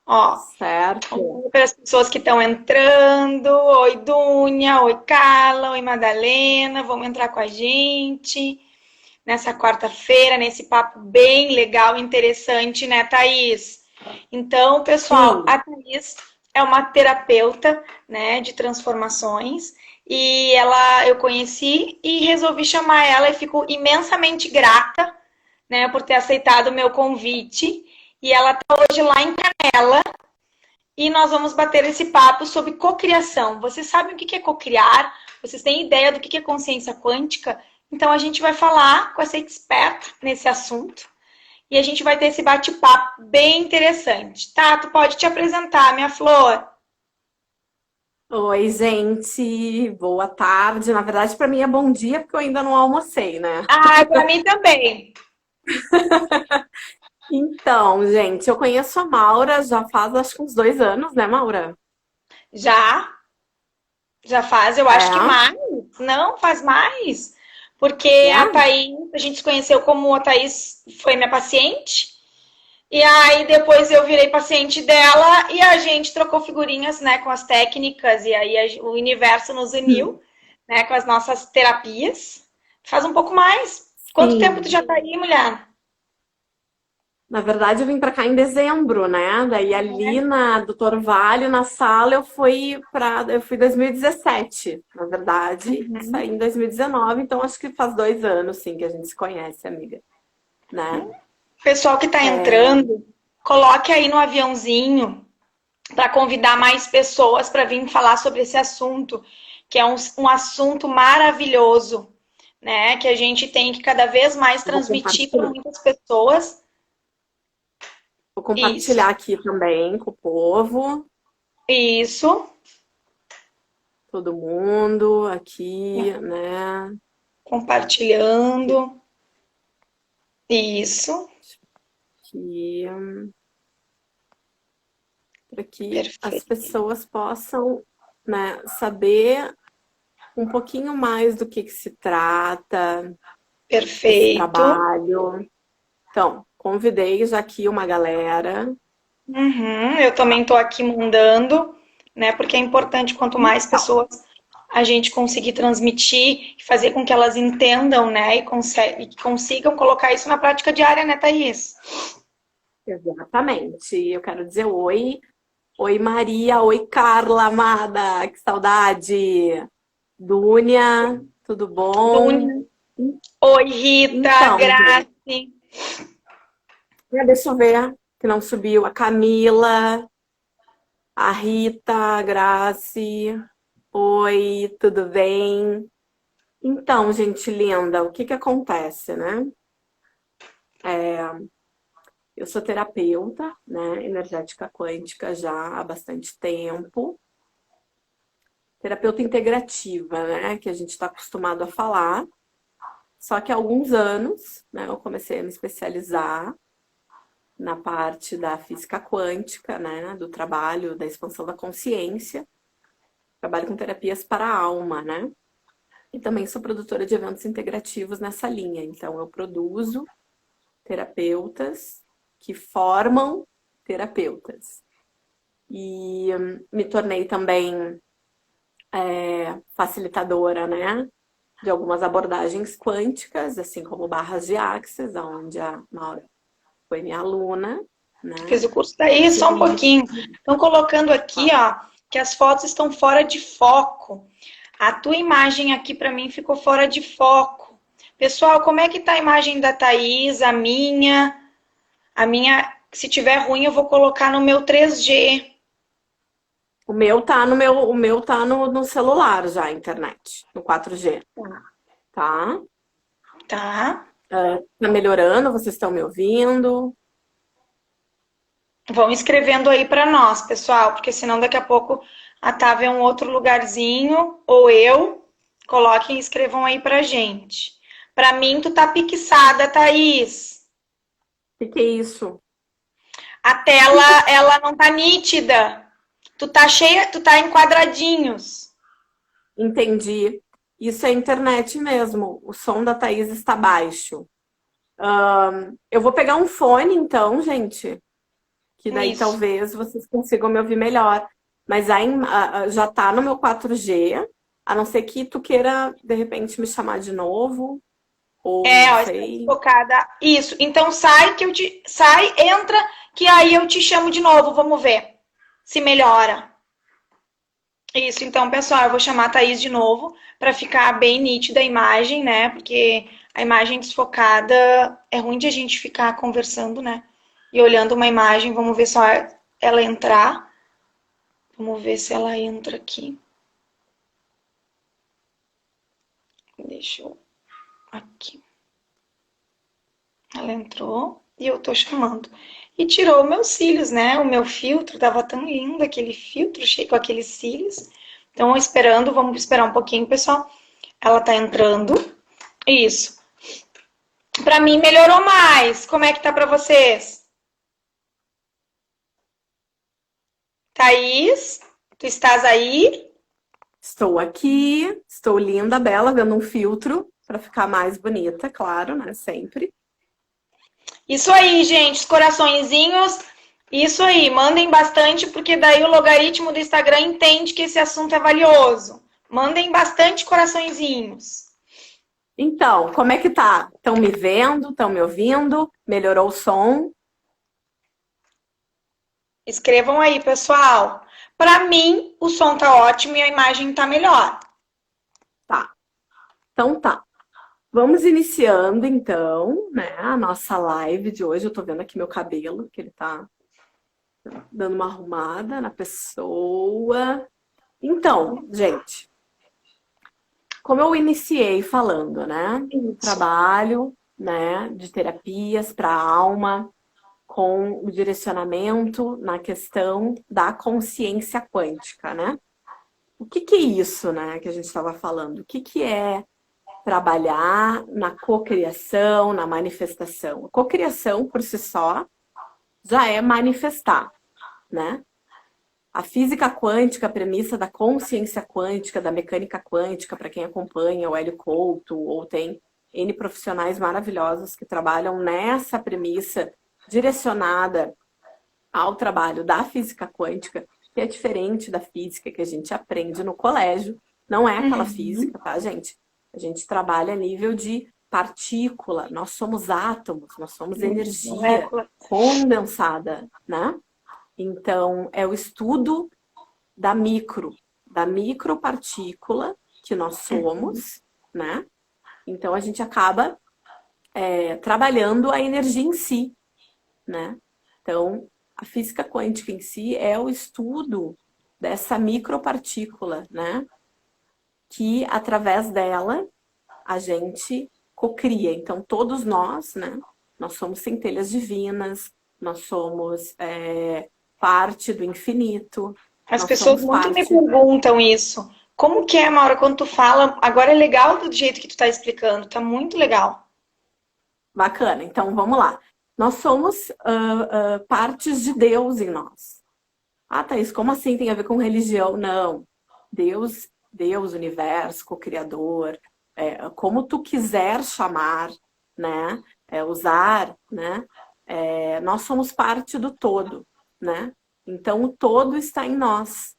Ó, Certo. para as pessoas que estão entrando. Oi, Dunha. Oi, Carla. Oi, Madalena. Vamos entrar com a gente nessa quarta-feira, nesse papo bem legal e interessante, né, Thaís? Então, pessoal, Sim. a Thaís é uma terapeuta, né, de transformações. E ela eu conheci e resolvi chamar ela e fico imensamente grata, né, por ter aceitado o meu convite. E ela está hoje lá em Canela e nós vamos bater esse papo sobre cocriação. Vocês sabem o que é cocriar? Vocês têm ideia do que é consciência quântica? Então a gente vai falar com essa expert nesse assunto e a gente vai ter esse bate-papo bem interessante. Tá, tu pode te apresentar, minha flor? Oi, gente. Boa tarde. Na verdade, para mim é bom dia porque eu ainda não almocei, né? Ah, para mim também. Então, gente, eu conheço a Maura já faz acho que uns 2 anos, né, Maura? Já, já faz, eu acho que É, mais. Não, faz mais. Porque a né? Thaís, a gente se conheceu como a Thaís foi minha paciente. E aí depois eu virei paciente dela e a gente trocou figurinhas, né, com as técnicas e aí o universo nos uniu, né, com as nossas terapias. Faz um pouco mais. Quanto tempo tu Sim. já tá aí, mulher? Na verdade, eu vim para cá em dezembro, né? Daí ali na Doutor Vale, na sala, eu fui em 2017, na verdade, e saí em 2019, então acho que faz 2 anos, sim, que a gente se conhece, amiga, né? Pessoal que tá entrando, coloque aí no aviãozinho para convidar mais pessoas para vir falar sobre esse assunto, que é um assunto maravilhoso, né? Que a gente tem que cada vez mais Vou transmitir para compartilhar. muitas pessoas. Vou Isso, compartilhar aqui também com o povo, isso. todo mundo aqui, né? Compartilhando. Isso. Que, para que as Perfeito. pessoas possam, né, saber um pouquinho mais do que se trata esse Perfeito. trabalho. Então, convidei já aqui uma galera. Uhum, eu também estou aqui mandando, né? Porque é importante quanto mais Então, pessoas a gente conseguir transmitir, fazer com que elas entendam, né? E consigam colocar isso na prática diária, né, Thaís? exatamente. Eu quero dizer oi. Oi, Maria. Oi, Carla, amada. Que saudade. Dúnia, tudo bom? Dunia. Oi, Rita, Então, gente, Grace. deixa eu ver que não subiu. A Camila, a Rita, a Grace. Oi, tudo bem? Então, gente linda, o que que acontece, né? Eu sou terapeuta, né, energética quântica já há bastante tempo. Terapeuta integrativa, né, que a gente está acostumado a falar. Só que há alguns anos, né, eu comecei a me especializar na parte da física quântica, né, do trabalho da expansão da consciência. Trabalho com terapias para a alma, né? E também sou produtora de eventos integrativos nessa linha. Então, eu produzo terapeutas que formam terapeutas. E me tornei também facilitadora, né, de algumas abordagens quânticas, assim como barras de Axis, onde a Maura foi minha aluna, Fiz né? o curso daí só um E pouquinho. Estão colocando aqui, ó, que as fotos estão fora de foco. A tua imagem aqui para mim ficou fora de foco. Pessoal, como é que tá a imagem da Thaís, a minha? A minha, se tiver ruim, eu vou colocar no meu 3G. o meu tá no celular já, a internet, no 4G, tá? Tá? Tá melhorando, vocês estão me ouvindo? Vão escrevendo aí para nós, pessoal, porque senão daqui a pouco a Tava é um outro lugarzinho, ou eu. Coloquem e escrevam aí pra gente. Pra mim, tu tá piqueada, Thaís. O que que é isso? A tela, ela não tá nítida. Tu tá cheia, tu tá em quadradinhos. Entendi. Isso é internet mesmo. O som da Thaís está baixo. Eu vou pegar um fone, então, gente, que daí Isso. talvez vocês consigam me ouvir melhor. Mas já tá no meu 4G, a não ser que tu queira, de repente, me chamar de novo, ou não Ó, está sei. desfocada. Isso. Então sai sai, entra, que aí eu te chamo de novo. Vamos ver se melhora. Isso. Então, pessoal, eu vou chamar a Thaís de novo para ficar bem nítida a imagem, né? Porque a imagem desfocada é ruim de a gente ficar conversando, né? E olhando uma imagem, vamos ver só ela entrar. Vamos ver se ela entra aqui. Deixa eu. Aqui. Ela entrou e eu tô chamando. E tirou meus cílios, né? O meu filtro tava tão lindo, aquele filtro cheio com aqueles cílios. Então, esperando, vamos esperar um pouquinho, pessoal. Ela tá entrando. Isso. Pra mim melhorou mais. Como é que tá pra vocês? Thaís, tu estás aí? Estou aqui, estou linda, bela, vendo um filtro para ficar mais bonita, claro, né? Sempre. Isso aí, gente, os coraçõezinhos. Isso aí, mandem bastante, porque daí o logaritmo do Instagram entende que esse assunto é valioso. Mandem bastante coraçõezinhos. Então, como é que tá? Estão me vendo? Estão me ouvindo? Melhorou o som? Escrevam aí, pessoal. Para mim, o som tá ótimo e a imagem tá melhor. Tá. Então tá. Vamos iniciando então, né, a nossa live de hoje. Eu tô vendo aqui meu cabelo, que ele tá dando uma arrumada na pessoa. Então, gente, como eu iniciei falando, né, Isso. trabalho, né, de terapias para a alma, com o direcionamento na questão da consciência quântica, né? O que que é isso, né, que a gente estava falando? O que que é trabalhar na cocriação, na manifestação? A cocriação, por si só, já é manifestar, né? A física quântica, a premissa da consciência quântica, da mecânica quântica, para quem acompanha o Hélio Couto, ou tem N profissionais maravilhosos que trabalham nessa premissa direcionada ao trabalho da física quântica, que é diferente da física que a gente aprende no colégio. Não é aquela física, tá, gente? A gente trabalha a nível de partícula, nós somos átomos, nós somos energia condensada, né? Então, é o estudo da micropartícula que nós somos, né? Então, a gente acaba trabalhando a energia em si, né? Então, a física quântica em si é o estudo dessa micropartícula, né? Que, através dela, a gente cocria. Então, todos nós, né? Nós somos centelhas divinas, nós somos parte do infinito. As Nós pessoas somos muito me parte... perguntam isso. Como que é, Maura, quando tu fala? Agora é legal do jeito que tu tá explicando, tá muito legal. Bacana, então vamos lá. Nós somos partes de Deus em nós. Ah, Thaís, como assim tem a ver com religião? Não. Deus, universo, co-criador, como tu quiser chamar, né? Usar, né? Nós somos parte do todo, né? Então o todo está em nós.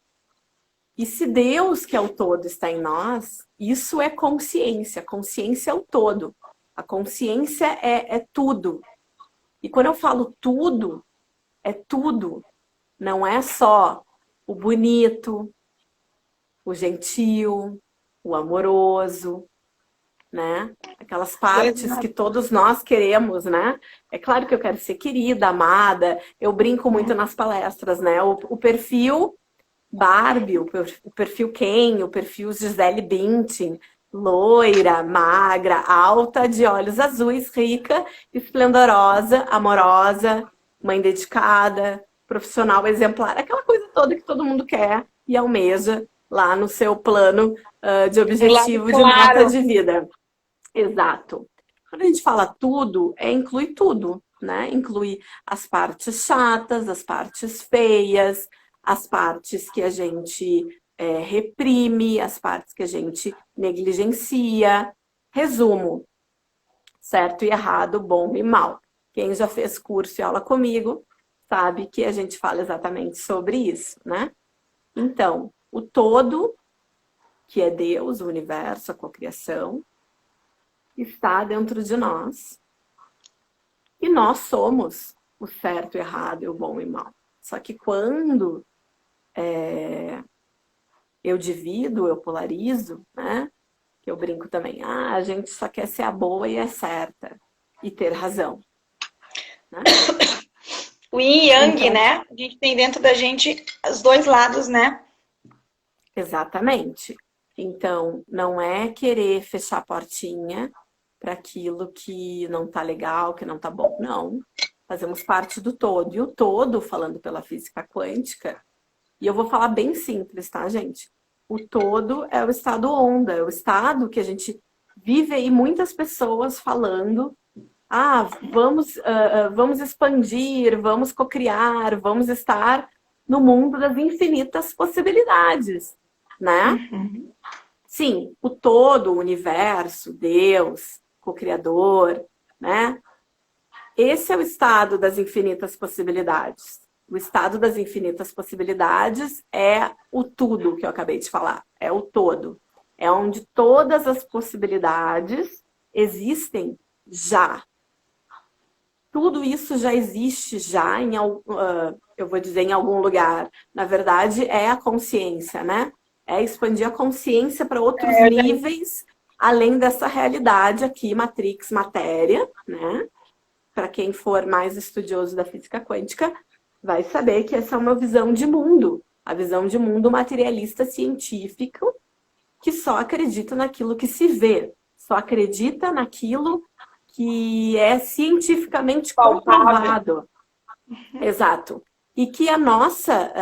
E se Deus, que é o todo, está em nós, isso é consciência. Consciência é o todo. A consciência é tudo. E quando eu falo tudo, é tudo. Não é só o bonito, o gentil, o amoroso, né? Aquelas partes que todos nós queremos, né? É claro que eu quero ser querida, amada. Eu brinco muito nas palestras, né? O perfil Barbie, o perfil Ken, o perfil Gisele Bündchen, loira, magra, alta, de olhos azuis, rica, esplendorosa, amorosa, mãe dedicada, profissional exemplar, aquela coisa toda que todo mundo quer e almeja lá no seu plano de objetivo, de meta de vida. Exato. Quando a gente fala tudo, inclui tudo, né? Inclui as partes chatas, as partes feias, as partes que a gente reprime, as partes que a gente negligencia. Resumo, certo e errado, bom e mal. Quem já fez curso e aula comigo sabe que a gente fala exatamente sobre isso, né? Então, o todo, que é Deus, o universo, a cocriação, está dentro de nós. E nós somos o certo e o errado, e o bom e o mal. Só que quando eu divido, eu polarizo, né? Que eu brinco também, a gente só quer ser a boa e a certa. E ter razão. Né? O yin e yang, Então, né? A gente tem dentro da gente os dois lados, né? exatamente. Então, não é querer fechar a portinha para aquilo que não tá legal, que não tá bom. Não. Fazemos parte do todo. E o todo, falando pela física quântica, e eu vou falar bem simples, tá, gente? O todo é o estado onda, é o estado que a gente vive aí muitas pessoas falando. Vamos expandir, vamos cocriar, vamos estar no mundo das infinitas possibilidades, né? Uhum. Sim, o todo, o universo, Deus, co-criador, né? Esse é o estado das infinitas possibilidades. O estado das infinitas possibilidades é o tudo que eu acabei de falar, é o todo. É onde todas as possibilidades existem já. Tudo isso já existe já eu vou dizer em algum lugar. Na verdade, é a consciência, né? É expandir a consciência para outros níveis, além dessa realidade aqui, matrix, matéria, né? Para quem for mais estudioso da física quântica, vai saber que essa é uma visão de mundo. A visão de mundo materialista científico, que só acredita naquilo que se vê, só acredita naquilo que é cientificamente comprovado. Exato. E que a nossa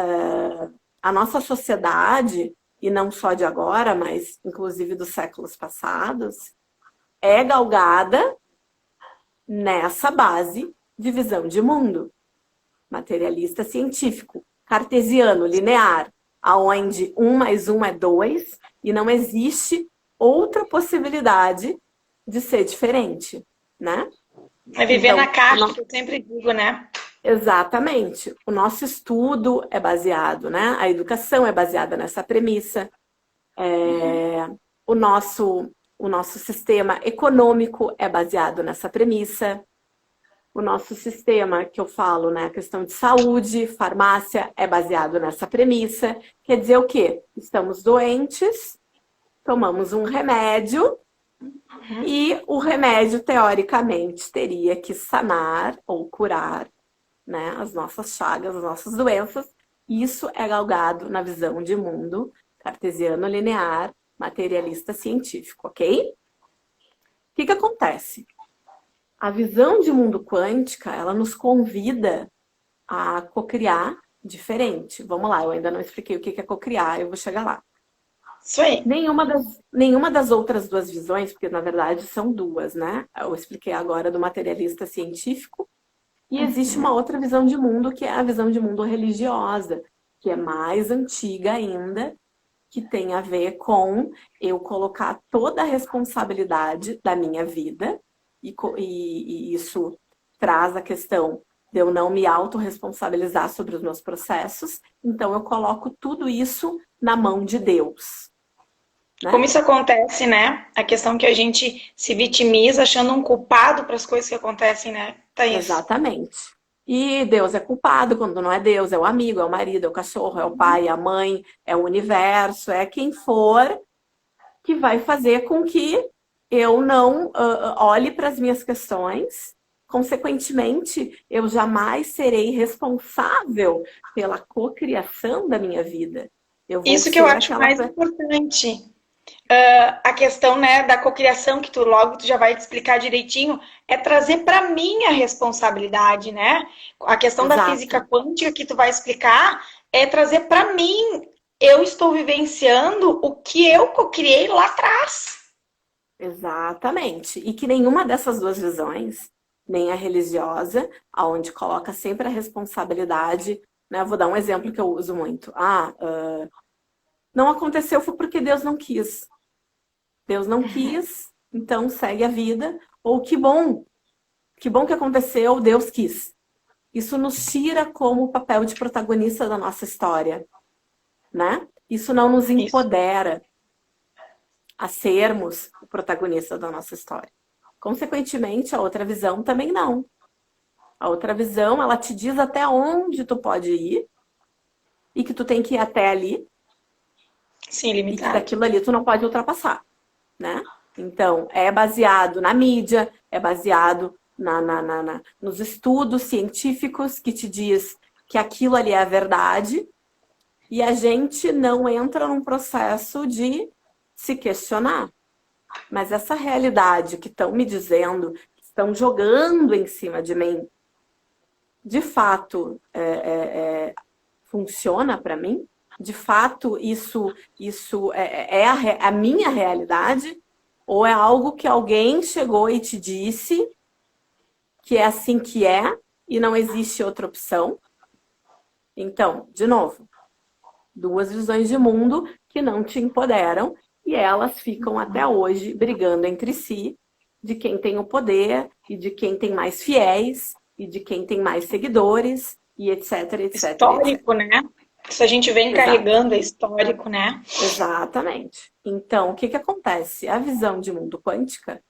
sociedade, e não só de agora, mas inclusive dos séculos passados, é galgada nessa base de visão de mundo. Materialista científico, cartesiano, linear, aonde 1 mais 1 é 2 e não existe outra possibilidade de ser diferente, né? É viver Então, na caixa, que eu sempre digo, né? Exatamente. O nosso estudo é baseado, né? A educação é baseada nessa premissa. O nosso sistema econômico é baseado nessa premissa. O nosso sistema, que eu falo, né? A questão de saúde, farmácia, é baseado nessa premissa. Quer dizer o quê? Estamos doentes, tomamos um remédio e o remédio, teoricamente, teria que sanar ou curar, né, as nossas chagas, as nossas doenças. Isso é galgado na visão de mundo cartesiano linear, materialista científico, ok? O que acontece? A visão de mundo quântica, ela nos convida a cocriar diferente. Vamos lá, eu ainda não expliquei o que é cocriar, eu vou chegar lá. Isso aí. Nenhuma das outras duas visões, porque na verdade são duas, né? Eu expliquei agora do materialista científico. E existe uma outra visão de mundo, que é a visão de mundo religiosa, que é mais antiga ainda, que tem a ver com eu colocar toda a responsabilidade da minha vida, e isso traz a questão de eu não me autorresponsabilizar sobre os meus processos, então eu coloco tudo isso na mão de Deus. Né? Como isso acontece, né? A questão que a gente se vitimiza achando um culpado para as coisas que acontecem, né? Thaís? Exatamente. E Deus é culpado quando não é Deus, é o amigo, é o marido, é o cachorro, é o pai, é a mãe, é o universo, é quem for que vai fazer com que eu não olhe para as minhas questões. Consequentemente, eu jamais serei responsável pela cocriação da minha vida. Isso que eu acho mais importante. A questão, né, da cocriação, que tu já vai te explicar direitinho, é trazer para mim a responsabilidade, né? A questão Exato. Da física quântica que tu vai explicar é trazer para mim. Eu estou vivenciando o que eu cocriei lá atrás. Exatamente. E que nenhuma dessas duas visões, nem a religiosa, aonde coloca sempre a responsabilidade, né? Eu vou dar um exemplo que eu uso muito. Não aconteceu foi porque Deus não quis. Deus não quis, então segue a vida. Ou que bom que aconteceu, Deus quis. isso nos tira como o papel de protagonista da nossa história, né? Isso não nos empodera a sermos o protagonista da nossa história. Consequentemente, a outra visão também não. A outra visão, ela te diz até onde tu pode ir e que tu tem que ir até ali. Sim, E que limitado. daquilo ali tu não pode ultrapassar, né? Então, é baseado na mídia, é baseado nos estudos científicos que te diz que aquilo ali é a verdade e a gente não entra num processo de se questionar. Mas essa realidade que estão me dizendo, que estão jogando em cima de mim, de fato funciona para mim? De fato, isso é a minha realidade? Ou é algo que alguém chegou e te disse que é assim que é e não existe outra opção? Então, de novo, duas visões de mundo que não te empoderam e elas ficam até hoje brigando entre si de quem tem o poder e de quem tem mais fiéis e de quem tem mais seguidores e etc, etc. Histórico, etc. né? Isso a gente vem carregando, é histórico, né? Exatamente. Então, o que que acontece? A visão de mundo quântica,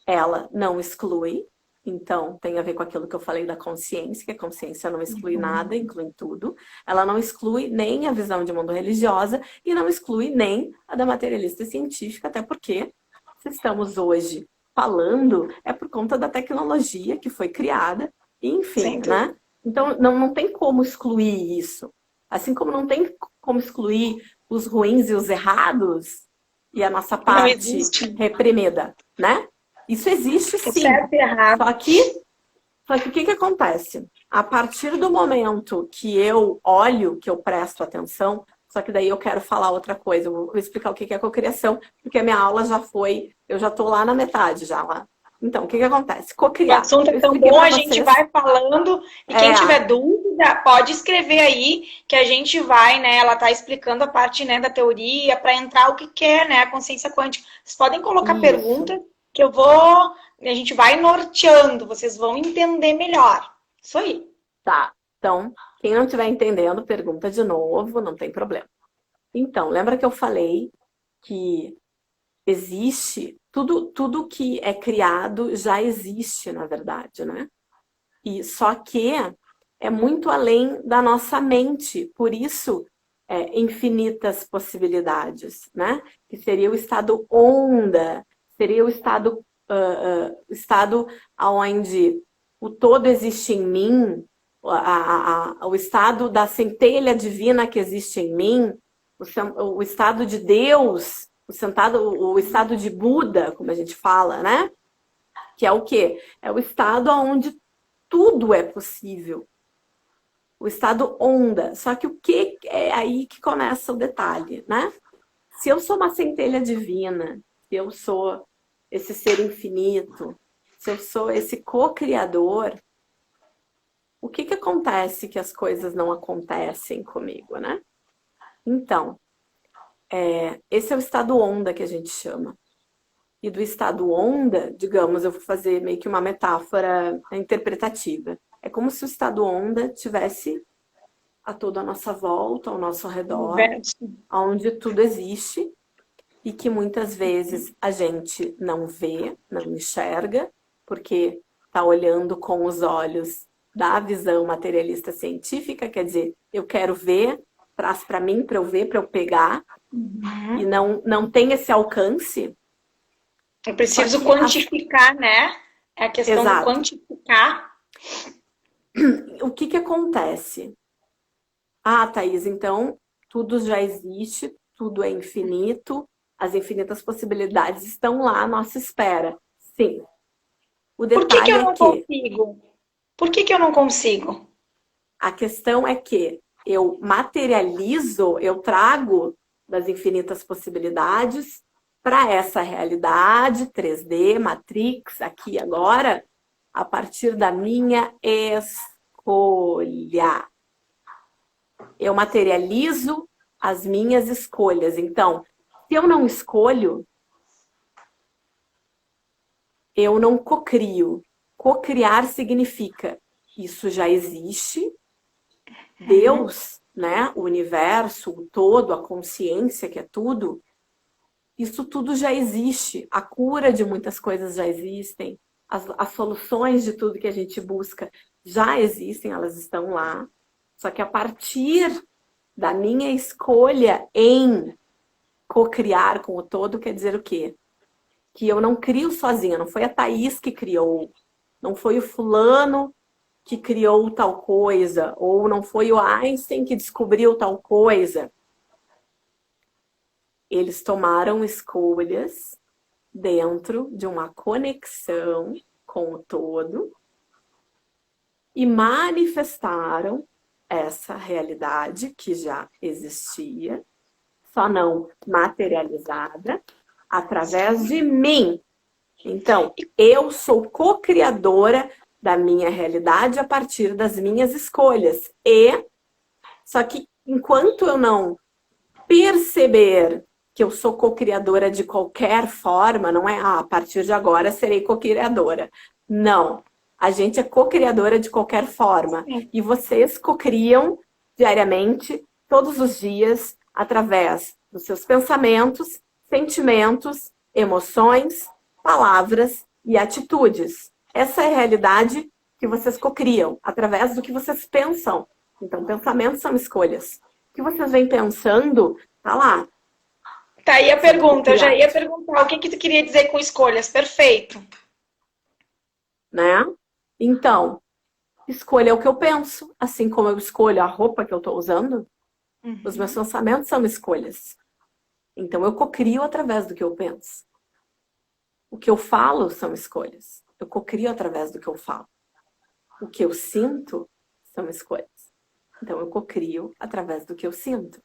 ela não exclui. Então, tem a ver com aquilo que eu falei da consciência, que a consciência não exclui nada, inclui tudo. Ela não exclui nem a visão de mundo religiosa e não exclui nem a da materialista científica, até porque se estamos hoje falando, é por conta da tecnologia que foi criada, enfim, né? Então, não tem como excluir isso. Assim como não tem como excluir os ruins e os errados e a nossa parte reprimida, né? Isso existe sim. Certo e errado. Só que o que acontece? A partir do momento que eu olho, que eu presto atenção, só que daí eu quero falar outra coisa, eu vou explicar o que é cocriação, porque a minha aula já foi, eu já tô lá na metade já lá. Então, o que acontece? Cocriar. O assunto é tão bom, a gente vai falando, e quem tiver dúvida, pode escrever aí, que a gente vai, né, ela tá explicando a parte, né, da teoria, para entrar o que quer, né, a consciência quântica. Vocês podem colocar perguntas, que a gente vai norteando, vocês vão entender melhor. Isso aí. Tá, então, quem não estiver entendendo, pergunta de novo, não tem problema. Então, lembra que eu falei que existe, tudo que é criado já existe, na verdade, né? E só que é muito além da nossa mente, por isso infinitas possibilidades, né? Que seria o estado onda, seria o estado onde o todo existe em mim, o estado da centelha divina que existe em mim, o estado de Deus, o estado de Buda, como a gente fala, né? Que é o quê? É o estado onde tudo é possível. O estado onda. Só que o que é aí que começa o detalhe, né? Se eu sou uma centelha divina, se eu sou esse ser infinito, se eu sou esse co-criador, o que acontece que as coisas não acontecem comigo, né? Então, esse é o estado onda que a gente chama. E do estado onda, digamos, eu vou fazer meio que uma metáfora interpretativa. É como se o estado onda tivesse a toda a nossa volta, ao nosso redor, onde tudo existe e que muitas vezes a gente não vê, não enxerga, porque está olhando com os olhos da visão materialista científica, quer dizer, eu quero ver, traz para mim, para eu ver, para eu pegar, e não tem esse alcance. Eu preciso quantificar, né? É a questão do quantificar. O que acontece? Ah, Thaís, então tudo já existe, tudo é infinito, as infinitas possibilidades estão lá à nossa espera. Sim. O detalhe Por que eu não consigo? Por que eu não consigo? A questão é que eu materializo, eu trago das infinitas possibilidades para essa realidade 3D, Matrix, aqui agora, a partir da minha escolha. Eu materializo as minhas escolhas. Então, se eu não escolho, eu não cocrio. Cocriar significa isso já existe. Deus, né, o universo, o todo, a consciência que é tudo, isso tudo já existe. A cura de muitas coisas já existem. As soluções de tudo que a gente busca já existem, elas estão lá. Só que a partir da minha escolha em co-criar com o todo, quer dizer o quê? Que eu não crio sozinha, não foi a Thaís que criou, não foi o fulano que criou tal coisa, ou não foi o Einstein que descobriu tal coisa. Eles tomaram escolhas dentro de uma conexão com o todo e manifestaram essa realidade que já existia, só não materializada, através de mim. Então, eu sou co-criadora da minha realidade a partir das minhas escolhas. Só que enquanto eu não perceber que eu sou co-criadora de qualquer forma, não é a partir de agora serei co-criadora. Não. A gente é co-criadora de qualquer forma. E vocês co-criam diariamente, todos os dias, através dos seus pensamentos, sentimentos, emoções, palavras e atitudes. Essa é a realidade que vocês cocriam, através do que vocês pensam. Então, pensamentos são escolhas. O que vocês vêm pensando, tá lá. Tá aí a pergunta, eu já ia perguntar o que tu queria dizer com escolhas, perfeito. Né? Então, escolha o que eu penso, assim como eu escolho a roupa que eu tô usando. Os meus pensamentos são escolhas. Então, eu cocrio através do que eu penso. O que eu falo são escolhas. Eu cocrio através do que eu falo. O que eu sinto são escolhas. Então, eu cocrio através do que eu sinto.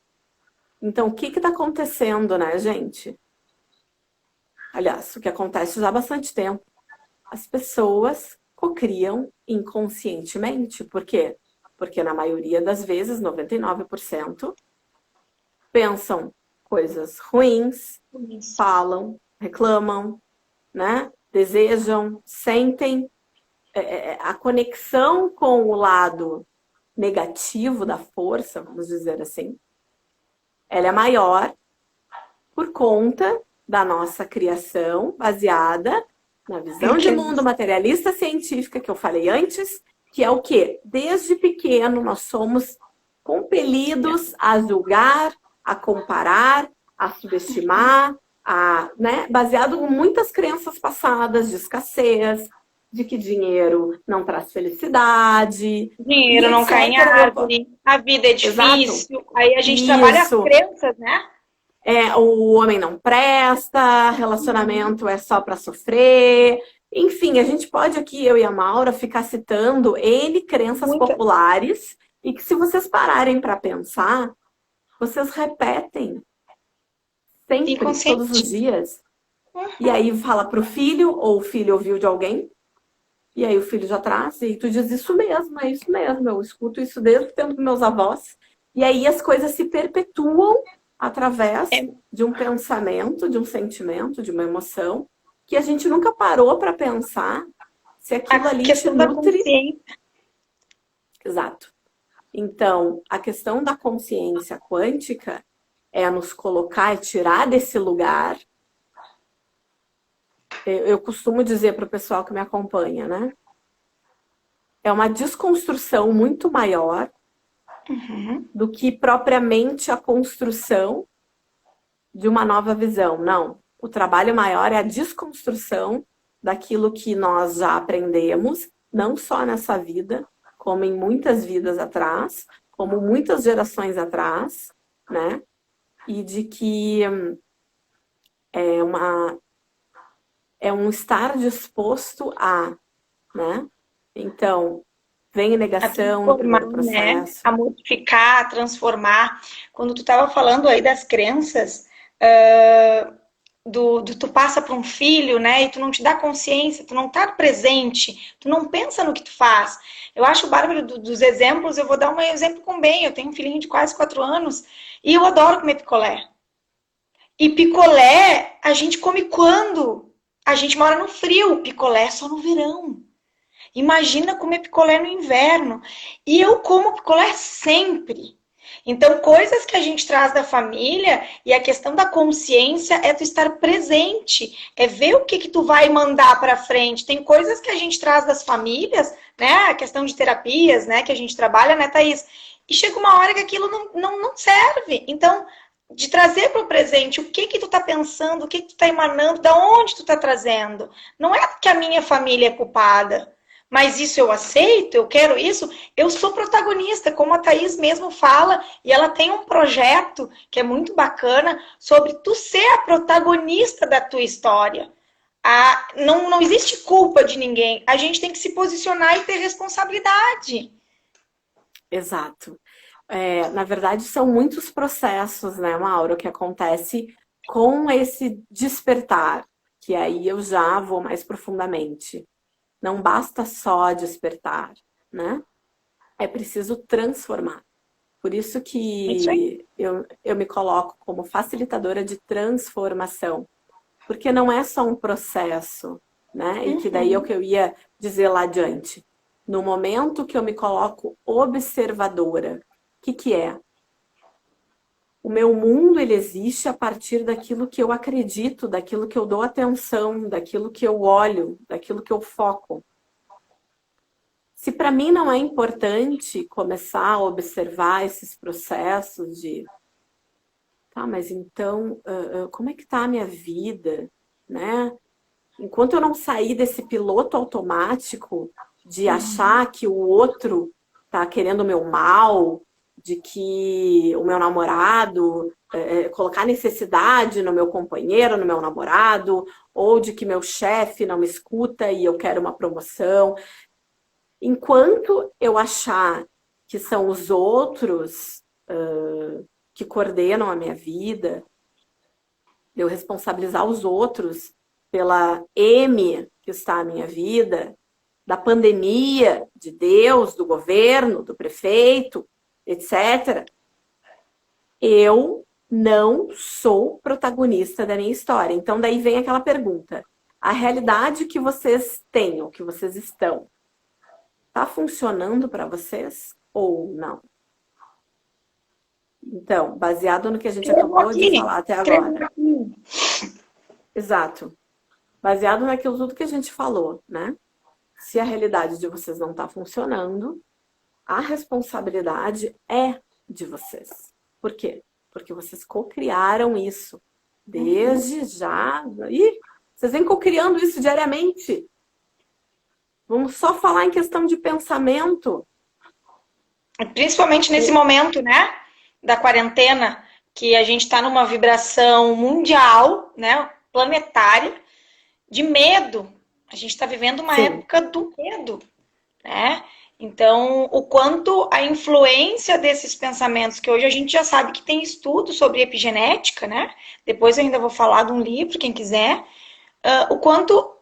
Então, o que está acontecendo, né, gente? Aliás, o que acontece já há bastante tempo. As pessoas cocriam inconscientemente. Por quê? Porque na maioria das vezes, 99%, pensam coisas ruins, falam, reclamam, né? Desejam, sentem. A conexão com o lado negativo da força, vamos dizer assim, ela é maior por conta da nossa criação baseada na visão de mundo materialista científica que eu falei antes, que é o quê? Desde pequeno nós somos compelidos a julgar, a comparar, a subestimar, né? Baseado em muitas crenças passadas de escassez, de que dinheiro não traz felicidade. Dinheiro não cai em árvore, a vida é difícil. Exato. Aí a gente trabalha as crenças, né? O homem não presta, relacionamento é só para sofrer. Enfim, a gente pode aqui, eu e a Maura, ficar citando N crenças populares e que se vocês pararem para pensar, vocês repetem sempre, todos os dias. E aí fala pro filho, ou o filho ouviu de alguém, e aí o filho já traz, e tu diz, isso mesmo, é isso mesmo, eu escuto isso desde o tempo dos meus avós. E aí as coisas se perpetuam através de um pensamento, de um sentimento, de uma emoção, que a gente nunca parou para pensar se aquilo ali te nutre. Exato. Então, a questão da consciência quântica é nos colocar e tirar desse lugar. Eu costumo dizer para o pessoal que me acompanha, né? É uma desconstrução muito maior do que propriamente a construção de uma nova visão. Não. O trabalho maior é a desconstrução daquilo que nós já aprendemos, não só nessa vida, como em muitas vidas atrás, como muitas gerações atrás, né? E de que é um estar disposto a, né? Então, vem negação no primeiro processo. Né? A modificar, a transformar. Quando tu estava falando aí das crenças, tu passa para um filho, né? E tu não te dá consciência, tu não tá presente, tu não pensa no que tu faz. Eu acho bárbaro dos exemplos, eu vou dar um exemplo com o Ben. Eu tenho um filhinho de quase 4 anos e eu adoro comer picolé. E picolé, a gente come quando? A gente mora no frio, picolé é só no verão. Imagina comer picolé no inverno. E eu como picolé sempre. Então, coisas que a gente traz da família e a questão da consciência é tu estar presente, é ver o que que tu vai mandar para frente. Tem coisas que a gente traz das famílias, né? A questão de terapias, né? Que a gente trabalha, né, Thaís? E chega uma hora que aquilo não serve. Então, de trazer para o presente o que que tu tá pensando, o que que tu tá emanando, da onde tu tá trazendo. Não é que a minha família é culpada, mas isso eu aceito, eu quero isso, eu sou protagonista, como a Thaís mesmo fala, e ela tem um projeto que é muito bacana sobre tu ser a protagonista da tua história. Não existe culpa de ninguém, a gente tem que se posicionar e ter responsabilidade. Exato. Na verdade, são muitos processos, né, Mauro, que acontece com esse despertar, que aí eu já vou mais profundamente. Não basta só despertar, né? É preciso transformar. Por isso Isso aí. que eu me coloco como facilitadora de transformação. Porque não é só um processo, né? E que daí é o que eu ia dizer lá adiante. No momento que eu me coloco observadora, o que que é? O meu mundo, ele existe a partir daquilo que eu acredito, daquilo que eu dou atenção, daquilo que eu olho, daquilo que eu foco. Se para mim não é importante começar a observar esses processos de, tá, mas então, como é que tá a minha vida, né? Enquanto eu não sair desse piloto automático de achar que o outro tá querendo o meu mal, de que o meu namorado, colocar necessidade no meu companheiro, no meu namorado, ou de que meu chefe não me escuta e eu quero uma promoção. Enquanto eu achar que são os outros que coordenam a minha vida, eu responsabilizar os outros pela M que está na minha vida, da pandemia, de Deus, do governo, do prefeito, etc., eu não sou protagonista da minha história. Então, daí vem aquela pergunta. A realidade que vocês têm, ou que vocês estão, está funcionando para vocês ou não? Então, baseado no que a gente acabou de falar até agora. Exato. Baseado naquilo tudo que a gente falou, né? Se a realidade de vocês não está funcionando, a responsabilidade é de vocês. Por quê? Porque vocês cocriaram isso desde já. Ih, vocês vêm cocriando isso diariamente. Vamos só falar em questão de pensamento. Principalmente nesse momento, né, da quarentena, que a gente está numa vibração mundial, né, planetária, de medo. A gente está vivendo uma Sim. época do medo, né? Então, o quanto a influência desses pensamentos, que hoje a gente já sabe que tem estudo sobre epigenética, né? Depois eu ainda vou falar de um livro, quem quiser, o quanto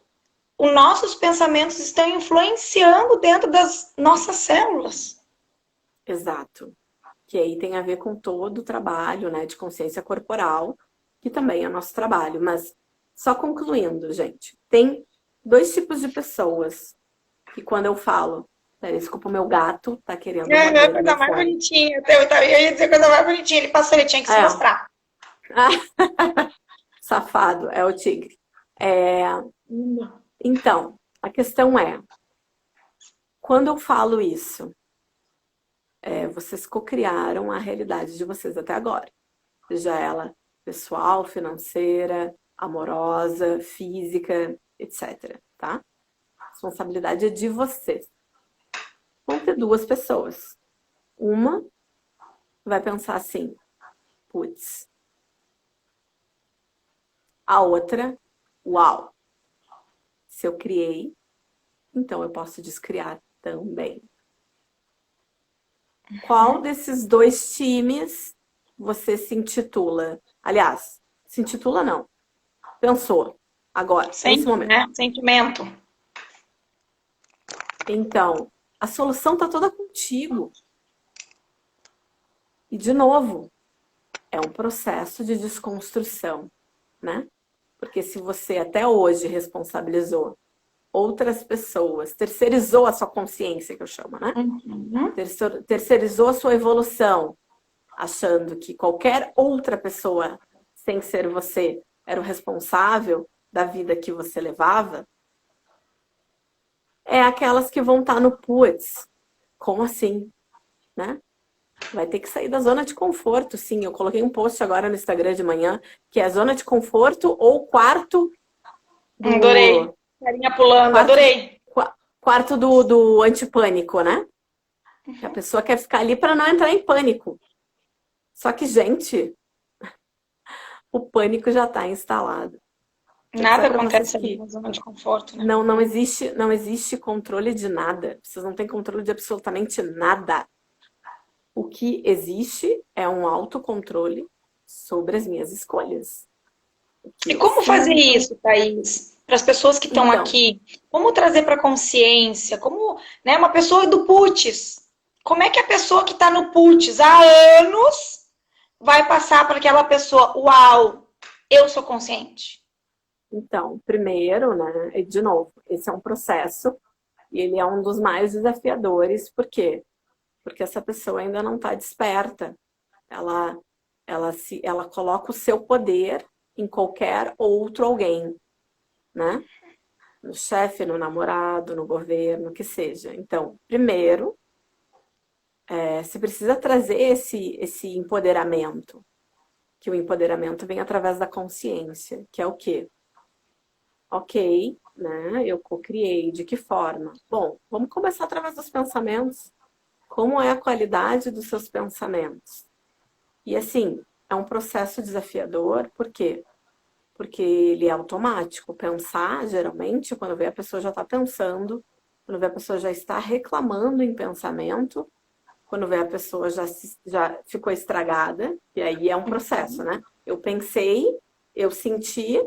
os nossos pensamentos estão influenciando dentro das nossas células. Exato. Que aí tem a ver com todo o trabalho, né, de consciência corporal, que também é nosso trabalho. Mas, só concluindo, gente, tem dois tipos de pessoas que quando eu falo, desculpa, o meu gato tá querendo morder no Coisa meu mais fone. bonitinha. Eu ia dizer coisa mais bonitinha. Ele passou, ele tinha que se mostrar. Safado, é o tigre. Então, a questão é, quando eu falo isso, vocês cocriaram a realidade de vocês até agora. Seja ela pessoal, financeira, amorosa, física, etc. Tá? A responsabilidade é de vocês. Vão ter duas pessoas. Uma vai pensar assim, putz. A outra, uau. Se eu criei, então eu posso descriar também. Qual desses dois times você se intitula? Aliás, se intitula não. Pensou. Agora, nesse momento. Né? Sentimento. Então, a solução está toda contigo. E, de novo, é um processo de desconstrução, né? Porque se você até hoje responsabilizou outras pessoas, terceirizou a sua consciência, que eu chamo, né? Uhum. Terceirizou a sua evolução, achando que qualquer outra pessoa, sem ser você, era o responsável da vida que você levava, é aquelas que vão estar no putz. Como assim? Né? Vai ter que sair da zona de conforto, sim. Eu coloquei um post agora no Instagram de manhã, que é zona de conforto ou quarto Adorei. do... Carinha pulando, Quarto, adorei. quarto do antipânico, né? Que a pessoa quer ficar ali para não entrar em pânico. Só que, gente, o pânico já está instalado. Vou dizer Nada para vocês acontece ali que na zona de conforto, né? não existe controle de nada. Vocês não têm controle de absolutamente nada. O que existe é um autocontrole sobre as minhas escolhas. E como fazer isso, Thaís? Para as pessoas que estão Então, aqui, como trazer para a consciência? Como, né, uma pessoa do putz, como é que a pessoa que está no putz há anos vai passar para aquela pessoa, uau, eu sou consciente? primeiro, né, e de novo, esse é um processo e ele é um dos mais desafiadores, por quê? Porque essa pessoa ainda não está desperta. Ela, ela coloca o seu poder em qualquer outro alguém, né? No chefe, no namorado, no governo, que seja. Então, primeiro, você precisa trazer esse empoderamento, que o empoderamento vem através da consciência, que é o quê? Ok, né? Eu co-criei, de que forma? Bom, vamos começar através dos pensamentos. Como é a qualidade dos seus pensamentos? E assim, é um processo desafiador, por quê? Porque ele é automático. Pensar, geralmente, quando vê a pessoa já está pensando, quando vê a pessoa já está reclamando em pensamento, quando vê a pessoa já ficou estragada, e aí é um processo, né? Eu pensei, eu senti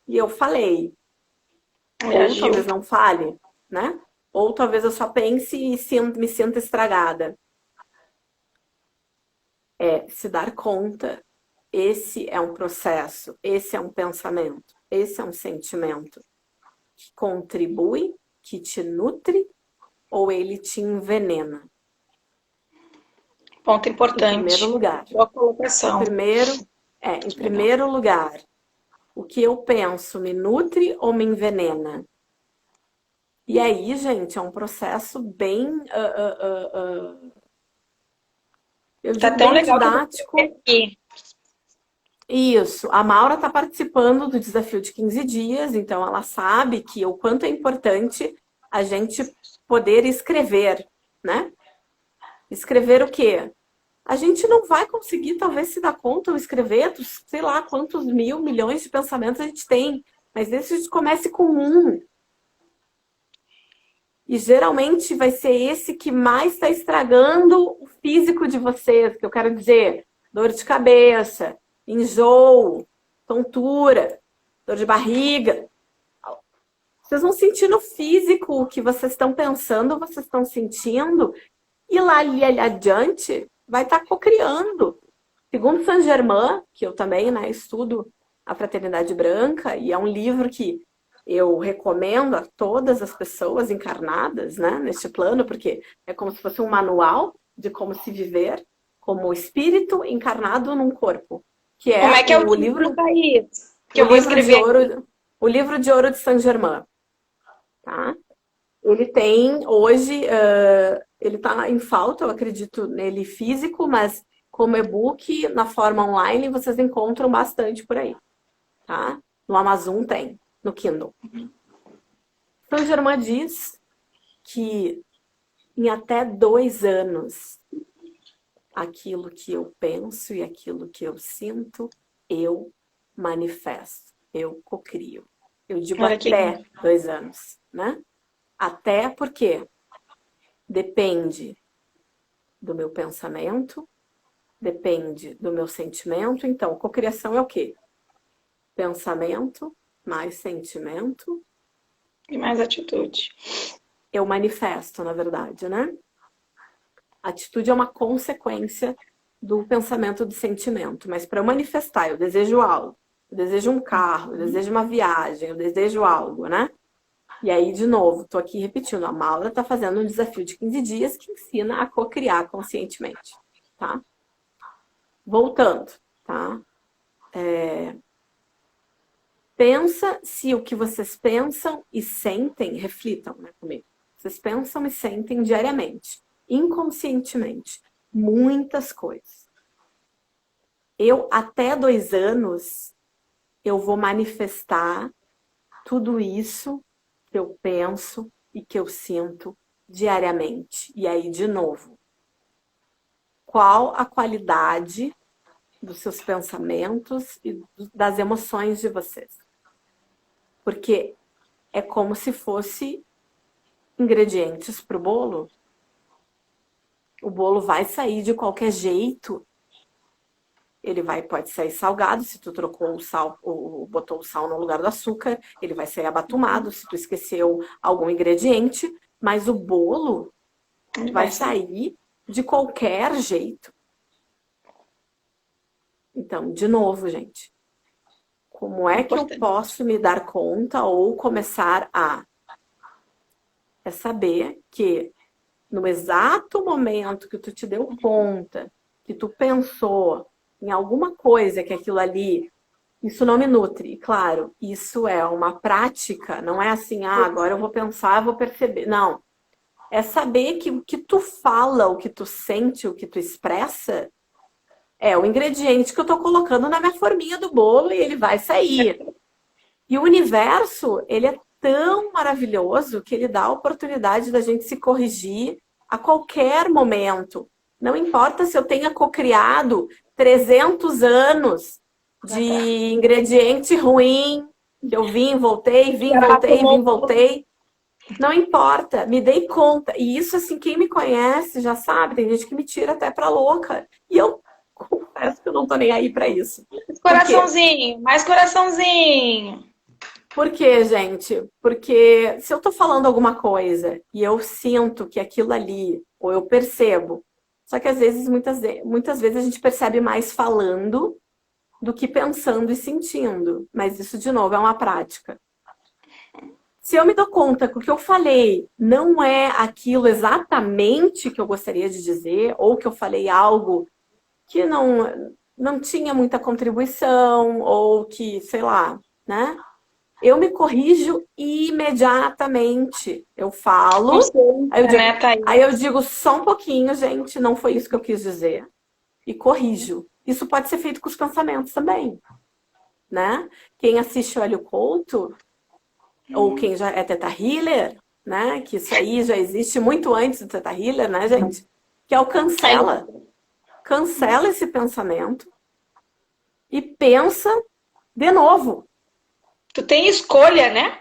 e eu falei. Ou Reagiu. talvez não fale, né? Ou talvez eu só pense e me sinta estragada. É se dar conta, esse é um processo, esse é um pensamento, esse é um sentimento que contribui, que te nutre ou ele te envenena. Ponto Em primeiro importante. lugar. Boa Em colocação. primeiro, em Legal. primeiro lugar, o que eu penso me nutre ou me envenena? E aí, gente, é um processo bem, eu Tá digo tão bem legal que eu vou escrever didático. aqui. Isso, a Maura está participando do desafio de 15 dias, então ela sabe que o quanto é importante a gente poder escrever, né? Escrever o quê? A gente não vai conseguir, talvez, se dar conta ou escrever, sei lá, quantos mil, milhões de pensamentos a gente tem. Mas desde que a gente comece com um. E geralmente vai ser esse que mais está estragando o físico de vocês, que eu quero dizer, dor de cabeça, enjoo, tontura, dor de barriga. Vocês vão sentir no físico o que vocês estão pensando, vocês estão sentindo, e lá ali adiante vai estar cocriando. Segundo Saint Germain, que eu também, né, estudo a Fraternidade Branca, e é um livro que eu recomendo a todas as pessoas encarnadas, né, neste plano, porque é como se fosse um manual de como se viver como espírito encarnado num corpo, que Como é é que é o título, Thaís? Que o eu vou livro de escrever aqui. ouro, o livro de ouro de Saint Germain, tá? Ele tem hoje, ele está em falta, eu acredito nele físico, mas como e-book, na forma online, vocês encontram bastante por aí, tá? No Amazon tem, no Kindle. Saint Germain diz que em até 2 anos, aquilo que eu penso e aquilo que eu sinto, eu manifesto, eu cocrio. Eu digo Olha que lindo. até 2 anos, né? Até porque depende do meu pensamento, depende do meu sentimento. Então, cocriação é o quê? Pensamento mais sentimento. E mais atitude. Eu manifesto, na verdade, né? Atitude é uma consequência do pensamento, do sentimento. Mas para eu manifestar, eu desejo algo. Eu desejo um carro, eu desejo uma viagem, eu desejo algo, né? E aí, de novo, tô aqui repetindo, a Maura tá fazendo um desafio de 15 dias que ensina a cocriar conscientemente, tá? Voltando, tá? Pensa se o que vocês pensam e sentem, reflitam, né, comigo. Vocês pensam e sentem diariamente, inconscientemente, muitas coisas. Eu, até 2 anos, eu vou manifestar tudo isso que eu penso e que eu sinto diariamente. E aí, de novo, qual a qualidade dos seus pensamentos e das emoções de vocês? Porque é como se fosse ingredientes para o bolo. O bolo vai sair de qualquer jeito. Ele pode sair salgado, se tu trocou o sal, ou botou o sal no lugar do açúcar, ele vai sair abatumado, se tu esqueceu algum ingrediente, mas o bolo vai sair de qualquer jeito. Então, de novo, gente, como é que eu posso me dar conta ou começar a... É saber que no exato momento que tu te deu conta, que tu pensou em alguma coisa que aquilo ali, isso não me nutre. E, claro, isso é uma prática, não é assim, agora eu vou pensar, vou perceber. Não. É saber que o que tu fala, o que tu sente, o que tu expressa, é o ingrediente que eu tô colocando na minha forminha do bolo e ele vai sair. E o universo, ele é tão maravilhoso que ele dá a oportunidade da gente se corrigir a qualquer momento. Não importa se eu tenha cocriado 300 anos de ingrediente ruim, que eu vim, voltei, vim, voltei, vim, voltei. Não importa, me dei conta. E isso, assim, quem me conhece já sabe, tem gente que me tira até pra louca. E eu confesso que eu não tô nem aí pra isso. Coraçãozinho, mais coraçãozinho. Por quê, gente? Porque se eu tô falando alguma coisa e eu sinto que aquilo ali, ou eu percebo, só que às vezes, muitas vezes a gente percebe mais falando do que pensando e sentindo. Mas isso, de novo, é uma prática. Se eu me dou conta que o que eu falei não é aquilo exatamente que eu gostaria de dizer, ou que eu falei algo que não tinha muita contribuição, ou que, sei lá, né? Eu me corrijo imediatamente. Eu falo, aí eu digo só um pouquinho, gente, não foi isso que eu quis dizer. E corrijo. Isso pode ser feito com os pensamentos também, né? Quem assiste Olha o Couto, ou quem já é Theta Healer, né? Que isso aí já existe muito antes do Theta Healer, né, gente? Que é o cancela. Cancela esse pensamento e pensa de novo. Tu tem escolha, né?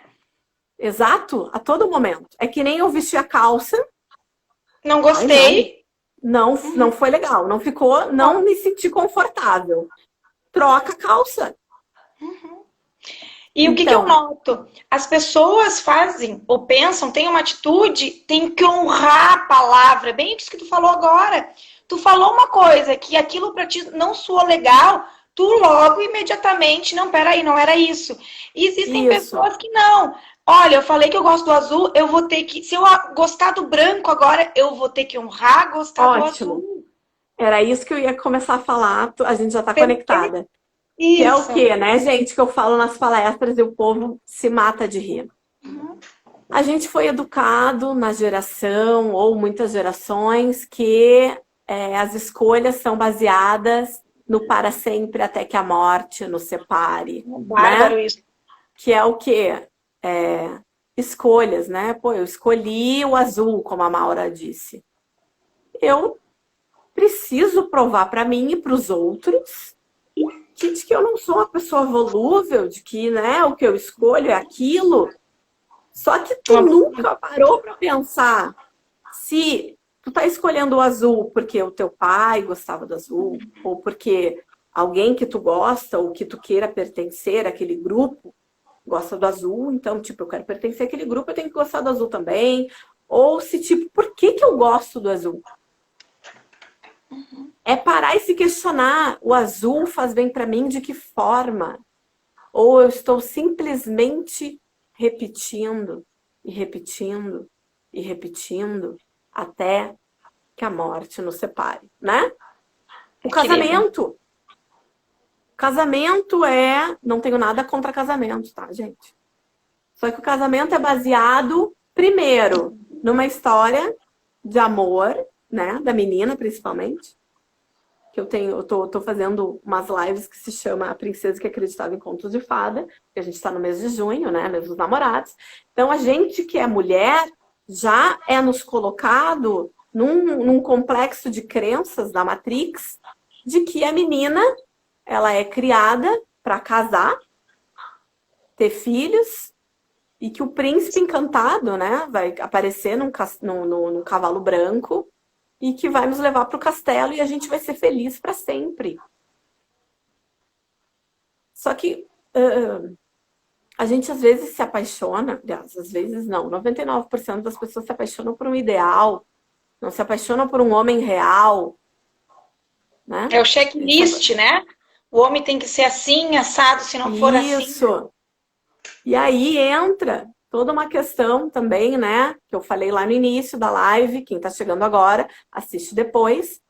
Exato, a todo momento. É que nem eu vestir a calça. Não gostei. Não foi legal. Não ficou, não me senti confortável. Troca a calça. E o que eu noto? As pessoas fazem ou pensam, têm uma atitude, tem que honrar a palavra. Bem isso que tu falou agora. Tu falou uma coisa que aquilo pra ti não soou legal, tu logo, imediatamente, não, peraí, não era isso. E existem pessoas que não. Olha, eu falei que eu gosto do azul, eu vou ter que... Se eu gostar do branco agora, eu vou ter que honrar gostar do azul. Era isso que eu ia começar a falar, a gente já tá conectada. Isso. Que é o quê, né, gente? Que eu falo nas palestras e o povo se mata de rir. A gente foi educado na geração, ou muitas gerações, que as escolhas são baseadas no para sempre até que a morte nos separe. Bárbaro, né? Isso. Que é o quê? Escolhas, né? Pô, eu escolhi o azul, como a Maura disse. Eu preciso provar para mim e para os outros de que eu não sou uma pessoa volúvel, de que, né, o que eu escolho é aquilo. Só que tu nunca parou para pensar se tu tá escolhendo o azul porque o teu pai gostava do azul, ou porque alguém que tu gosta ou que tu queira pertencer àquele grupo gosta do azul, então, tipo, eu quero pertencer àquele grupo, eu tenho que gostar do azul também. Ou se, tipo, por que eu gosto do azul? É parar e se questionar, o azul faz bem para mim de que forma? Ou eu estou simplesmente repetindo? e repetindo, até que a morte nos separe, né? O casamento não tenho nada contra casamento, tá, gente? Só que o casamento é baseado, primeiro, numa história de amor, né? Da menina, principalmente. Que eu tô fazendo umas lives que se chama A Princesa que Acreditava em Contos de Fada, que a gente está no mês de junho, né? Mês dos namorados. Então, a gente que é mulher já é nos colocado num complexo de crenças da Matrix de que a menina, ela é criada para casar, ter filhos, e que o príncipe encantado, né, vai aparecer num cavalo branco e que vai nos levar para o castelo e a gente vai ser feliz para sempre. Só que a gente às vezes se apaixona, aliás, às vezes não, 99% das pessoas se apaixonam por um ideal, não se apaixonam por um homem real, né? É o checklist, né? O homem tem que ser assim, assado, se não for assim. Isso. E aí entra toda uma questão também, né? Que eu falei lá no início da live, quem tá chegando agora, assiste depois,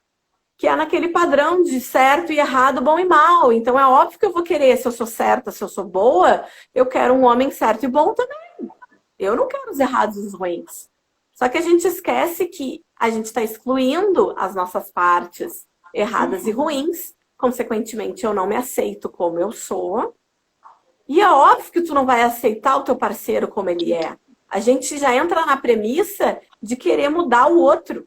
que é naquele padrão de certo e errado, bom e mal. Então é óbvio que eu vou querer, se eu sou certa, se eu sou boa, eu quero um homem certo e bom também. Eu não quero os errados e os ruins. Só que a gente esquece que a gente está excluindo as nossas partes erradas e ruins. Consequentemente, eu não me aceito como eu sou. E é óbvio que tu não vai aceitar o teu parceiro como ele é. A gente já entra na premissa de querer mudar o outro.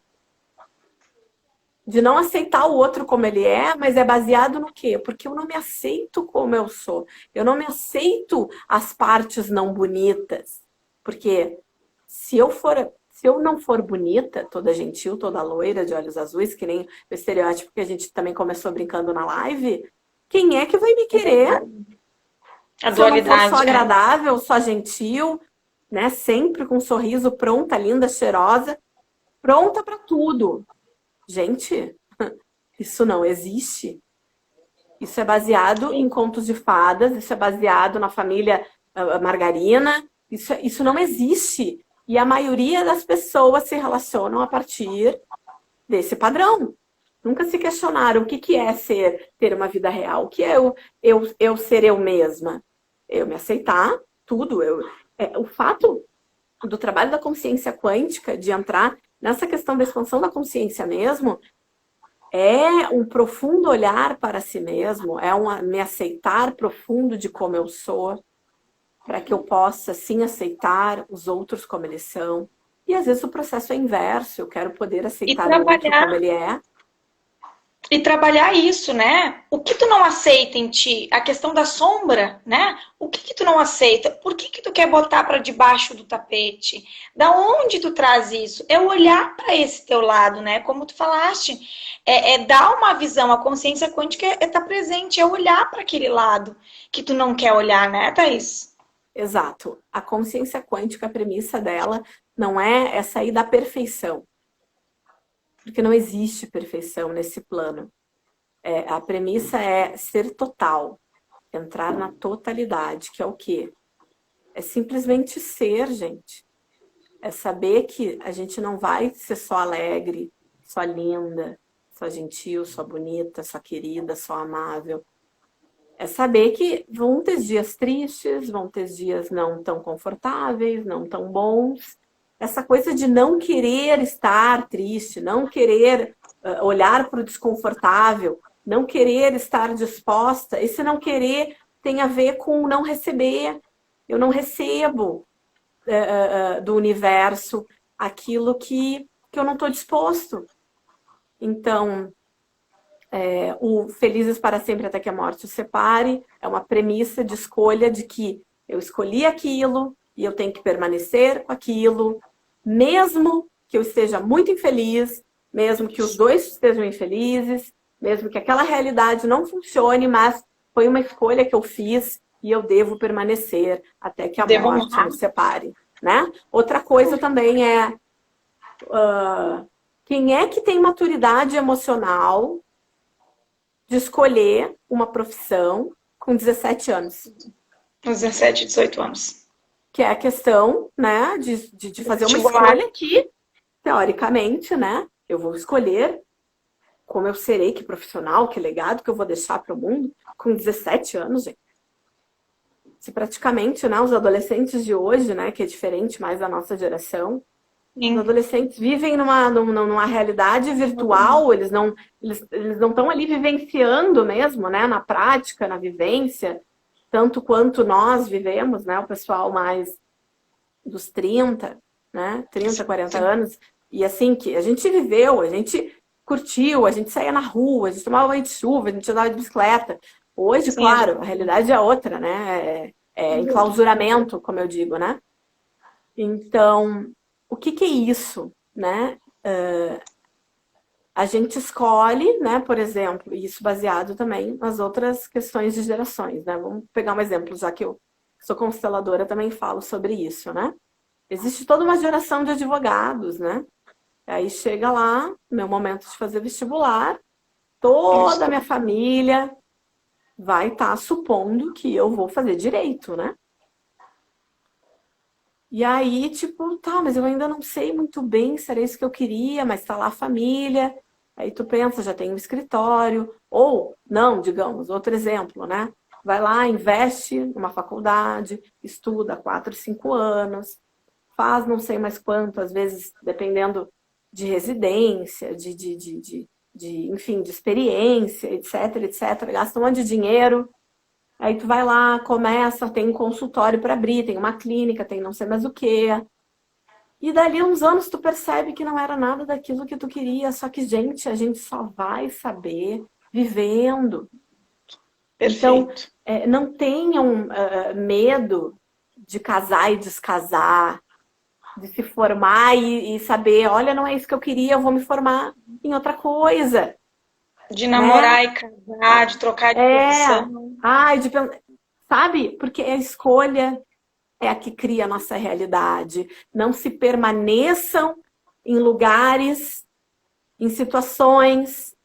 De não aceitar o outro como ele é, mas é baseado no quê? Porque eu não me aceito como eu sou. Eu não me aceito as partes não bonitas. Porque se eu não for bonita, toda gentil, toda loira, de olhos azuis, que nem o estereótipo que a gente também começou brincando na live, quem é que vai me querer? A Se eu não for dualidade. só agradável, só gentil, né? Sempre com um sorriso, pronta, linda, cheirosa, pronta para tudo. Gente, isso não existe. Isso é baseado em contos de fadas, isso é baseado na família margarina, isso não existe. E a maioria das pessoas se relacionam a partir desse padrão. Nunca se questionaram o que é ter uma vida real, o que é eu ser eu mesma. Eu me aceitar, tudo. O fato do trabalho da consciência quântica, de entrar nessa questão da expansão da consciência mesmo, é um profundo olhar para si mesmo, é me aceitar profundo de como eu sou, para que eu possa, sim, aceitar os outros como eles são. E às vezes o processo é inverso, eu quero poder aceitar o outro como ele é. E trabalhar isso, né? O que tu não aceita em ti? A questão da sombra, né? O que tu não aceita? Por que tu quer botar para debaixo do tapete? Da onde tu traz isso? É olhar para esse teu lado, né? Como tu falaste, é dar uma visão. A consciência quântica é estar presente, é olhar para aquele lado que tu não quer olhar, né, Thaís? Exato. A consciência quântica, a premissa dela não é sair da perfeição. Porque não existe perfeição nesse plano. A premissa é ser total. Entrar na totalidade, que é o quê? É simplesmente ser, gente. É saber que a gente não vai ser só alegre, só linda, só gentil, só bonita, só querida, só amável. É saber que vão ter dias tristes, vão ter dias não tão confortáveis, não tão bons. Essa coisa de não querer estar triste, não querer olhar para o desconfortável, não querer estar disposta. Esse não querer tem a ver com não receber. Eu não recebo do universo aquilo que eu não estou disposto. Então, o felizes para sempre até que a morte os separe é uma premissa de escolha de que eu escolhi aquilo e eu tenho que permanecer com aquilo, mesmo que eu esteja muito infeliz, mesmo que os dois estejam infelizes, mesmo que aquela realidade não funcione, mas foi uma escolha que eu fiz e eu devo permanecer até que a morte nos separe, né? Outra coisa também é quem é que tem maturidade emocional de escolher uma profissão com 17 anos? Com 17, 18 anos. que é a questão, né, de fazer uma Vestibular. escolha que, teoricamente, né, eu vou escolher como eu serei, que profissional, que legado que eu vou deixar para o mundo com 17 anos, gente. Se praticamente, né, os adolescentes de hoje, né, que é diferente mais da nossa geração, os Sim. adolescentes vivem numa realidade virtual, eles não estão ali vivenciando mesmo, né, na prática, na vivência, tanto quanto nós vivemos, né, o pessoal mais dos 30, né, 30, 40 Sim. anos, e assim, que a gente viveu, a gente curtiu, a gente saía na rua, a gente tomava banho de chuva, a gente andava de bicicleta. Hoje, Sim, claro, a realidade é outra, né, é enclausuramento, como eu digo, né. Então, o que que é isso, né? A gente escolhe, né, por exemplo, e isso baseado também nas outras questões de gerações, né? Vamos pegar um exemplo, já que eu sou consteladora, também falo sobre isso, né? Existe toda uma geração de advogados, né? Aí chega lá, meu momento de fazer vestibular, toda a minha família vai estar supondo que eu vou fazer direito, né? E aí, tipo, tá, mas eu ainda não sei muito bem se era isso que eu queria, mas tá lá a família. Aí tu pensa, já tem um escritório. Ou, não, digamos, outro exemplo, né? Vai lá, investe numa faculdade, estuda 4, 5 anos, faz não sei mais quanto, às vezes, dependendo de residência, enfim, de experiência, etc, etc. Gasta um monte de dinheiro. Aí tu vai lá, começa, tem um consultório para abrir, tem uma clínica, tem não sei mais o quê. E dali uns anos tu percebe que não era nada daquilo que tu queria. Só que, gente, a gente só vai saber vivendo. Então, Perfeito. não tenham medo de casar e descasar, de se formar e saber, olha, não é isso que eu queria, eu vou me formar em outra coisa, De né? namorar e casar, de trocar de É, profissão. ai, sabe? Porque a escolha é a que cria a nossa realidade. Não se permaneçam em lugares, em situações,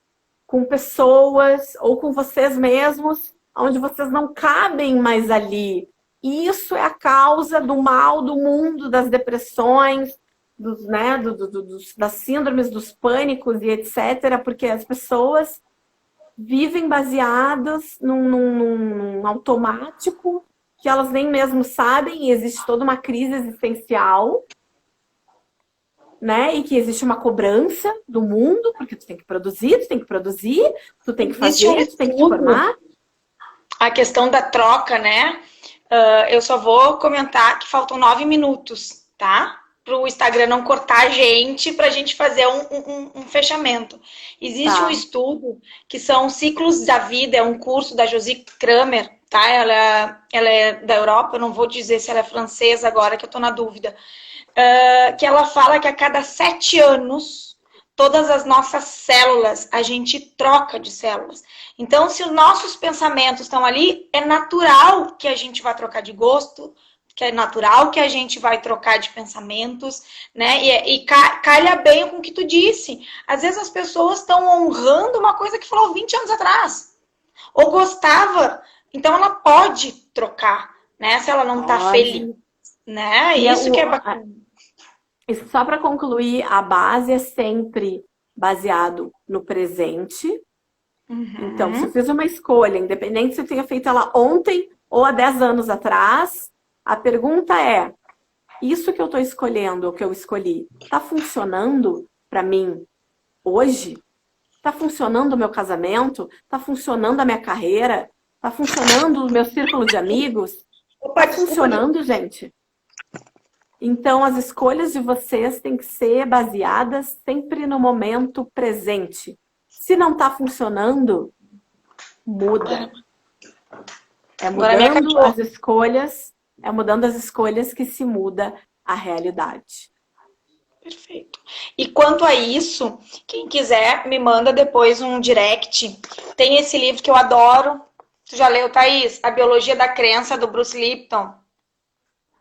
com pessoas ou com vocês mesmos, onde vocês não cabem mais ali. Isso é a causa do mal do mundo, das depressões, né, das síndromes, dos pânicos e etc., porque as pessoas vivem baseadas num automático que elas nem mesmo sabem, e existe toda uma crise existencial, né? E que existe uma cobrança do mundo, porque tu tem que produzir, tu tem que Existe um fazer, tu tem que te estudo, formar. a questão da troca, né? Eu só vou comentar que faltam 9 minutos, tá? Para o Instagram não cortar a gente, para a gente fazer um fechamento. Existe um Tá. estudo que são ciclos da vida, é um curso da Josie Kramer, tá? Ela é da Europa, eu não vou dizer se ela é francesa agora, que eu tô na dúvida. Que ela fala que a cada 7 anos, todas as nossas células, a gente troca de células. Então, se os nossos pensamentos estão ali, é natural que a gente vá trocar de gosto, que é natural que a gente vai trocar de pensamentos, né? E calha bem com o que tu disse. Às vezes as pessoas estão honrando uma coisa que falou 20 anos atrás. Ou gostava, então ela pode trocar, né? Se ela não tá Pode. feliz, né? E Isso que é bacana. só para concluir, a base é sempre baseado no presente. Então, se eu Uhum. fiz uma escolha, independente se eu tenha feito ela ontem ou há 10 anos atrás, a pergunta é: isso que eu estou escolhendo, o que eu escolhi, está funcionando para mim hoje? Está funcionando o meu casamento? Está funcionando a minha carreira? Está funcionando o meu círculo de amigos? Opa, Está desculpa. funcionando, gente? Então, as escolhas de vocês têm que ser baseadas sempre no momento presente. Se não está funcionando, muda. É Agora minha mudando as cachorra. escolhas, é mudando as escolhas que se muda a realidade. Perfeito. E quanto a isso, quem quiser me manda depois um direct. Tem esse livro que eu adoro. Tu já leu, Thaís? A Biologia da Crença, do Bruce Lipton.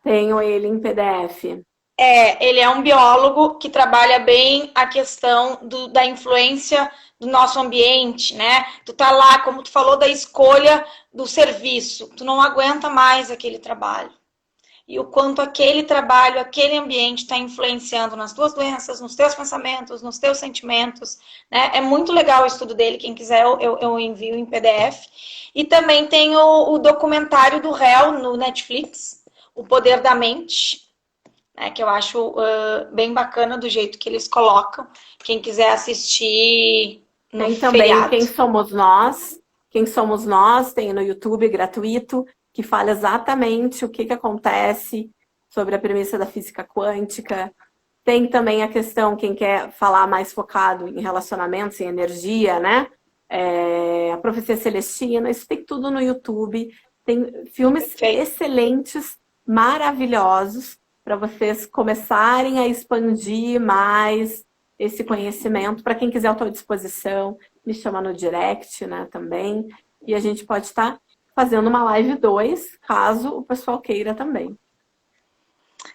Tenho ele em PDF. Ele é um biólogo que trabalha bem a questão da influência do nosso ambiente, né? Tu tá lá, como tu falou, da escolha do serviço. Tu não aguenta mais aquele trabalho. e o quanto aquele trabalho, aquele ambiente está influenciando nas tuas doenças, nos teus pensamentos, nos teus sentimentos, né? É muito legal o estudo dele, quem quiser eu envio em PDF. E também tem o documentário do réu no Netflix, O Poder da Mente, né? Que eu acho bem bacana do jeito que eles colocam. Quem quiser assistir no Tem também feriado. Quem Somos Nós. Quem Somos Nós tem no YouTube gratuito, que fala exatamente o que acontece sobre a premissa da física quântica. Tem também a questão, quem quer falar mais focado em relacionamentos, em energia, né? A Profecia Celestina, isso tem tudo no YouTube. Tem filmes Perfeito. excelentes, maravilhosos, para vocês começarem a expandir mais esse conhecimento. Para quem quiser, eu estou à disposição, me chama no direct, né, também. E a gente pode estar fazendo uma live 2, caso o pessoal queira também.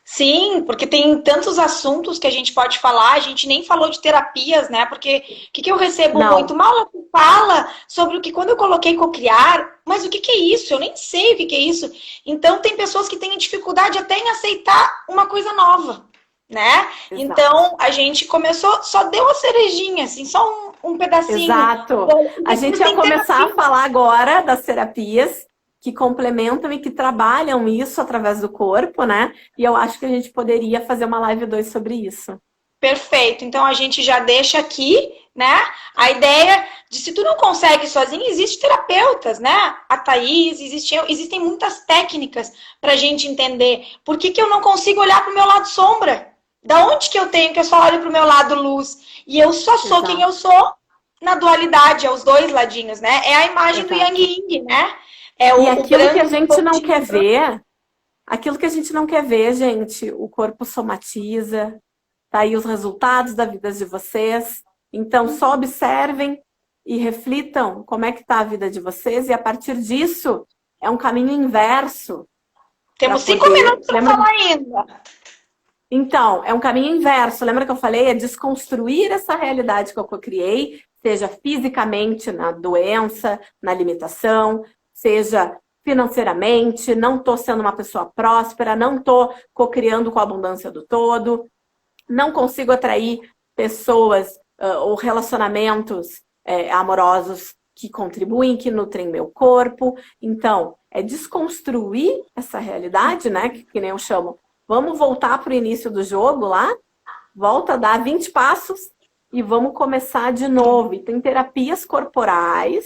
Sim, porque tem tantos assuntos que a gente pode falar, a gente nem falou de terapias, né? Porque o que eu recebo muito mal, fala sobre o que quando eu coloquei cocriar, mas o que é isso? Eu nem sei o que é isso. Então tem pessoas que têm dificuldade até em aceitar uma coisa nova, né? Exato. Então a gente começou, só deu a cerejinha, assim, só um pedacinho. Exato. A gente ia começar a falar agora das terapias que complementam e que trabalham isso através do corpo, né? E eu acho que a gente poderia fazer uma live 2 sobre isso. Perfeito. Então a gente já deixa aqui, né? A ideia de se tu não consegue sozinho, existem terapeutas, né? A Thaís, existem muitas técnicas pra gente entender. Por que eu não consigo olhar pro meu lado sombra? Da onde que eu tenho que eu só olho pro meu lado luz? E eu só sou Exato. Quem eu sou na dualidade, é os dois ladinhos, né? É a imagem Exato. Do Yang Yin, né? E aquilo que a gente não quer ver, aquilo que a gente não quer ver, gente, o corpo somatiza, tá aí os resultados da vida de vocês. Então, só observem e reflitam como é que tá a vida de vocês e a partir disso é um caminho inverso. Temos 5 minutos para falar ainda. Então, é um caminho inverso. Lembra que eu falei? É desconstruir essa realidade que eu criei, seja fisicamente na doença, na limitação, seja financeiramente, não estou sendo uma pessoa próspera, não estou co-criando com a abundância do todo, não consigo atrair pessoas ou relacionamentos amorosos que contribuem, que nutrem meu corpo. Então, é desconstruir essa realidade, né? Que nem eu chamo. Vamos voltar para o início do jogo lá, volta a dar 20 passos e vamos começar de novo. E tem terapias corporais,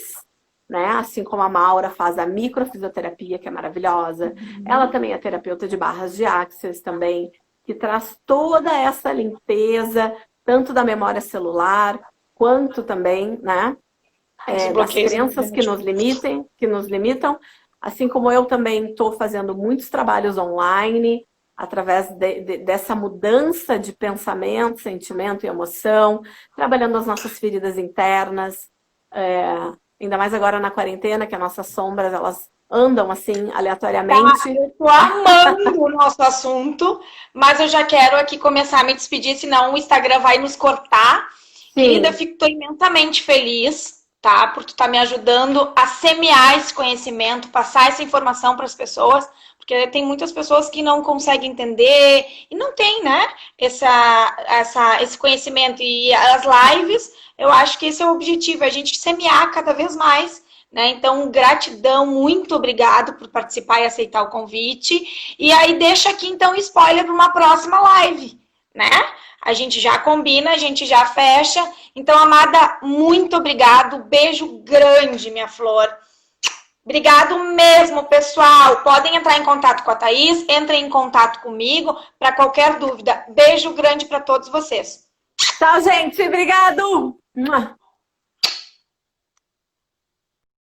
né? Assim como a Maura faz a microfisioterapia, que é maravilhosa. Ela também é terapeuta de barras de axis também, que traz toda essa limpeza, tanto da memória celular, quanto também, né? Das crenças que nos limitam. Assim como eu também estou fazendo muitos trabalhos online, através dessa mudança de pensamento, sentimento e emoção, trabalhando as nossas feridas internas, ainda mais agora na quarentena, que as nossas sombras, elas andam assim, aleatoriamente. Eu tô amando o nosso assunto, mas eu já quero aqui começar a me despedir, senão o Instagram vai nos cortar. Sim. Querida, tô imensamente feliz, tá? Por tu tá me ajudando a semear esse conhecimento, passar essa informação para as pessoas, porque tem muitas pessoas que não conseguem entender e não tem, né? Esse conhecimento. E as lives, eu acho que esse é o objetivo, a gente semear cada vez mais, né? Então, gratidão, muito obrigado por participar e aceitar o convite. E aí, deixa aqui, então, spoiler para uma próxima live, né? A gente já combina, a gente já fecha. Então, amada, muito obrigado. Beijo grande, minha flor. Obrigado mesmo, pessoal. Podem entrar em contato com a Thaís, entrem em contato comigo para qualquer dúvida. Beijo grande para todos vocês. Tchau, gente. Obrigado.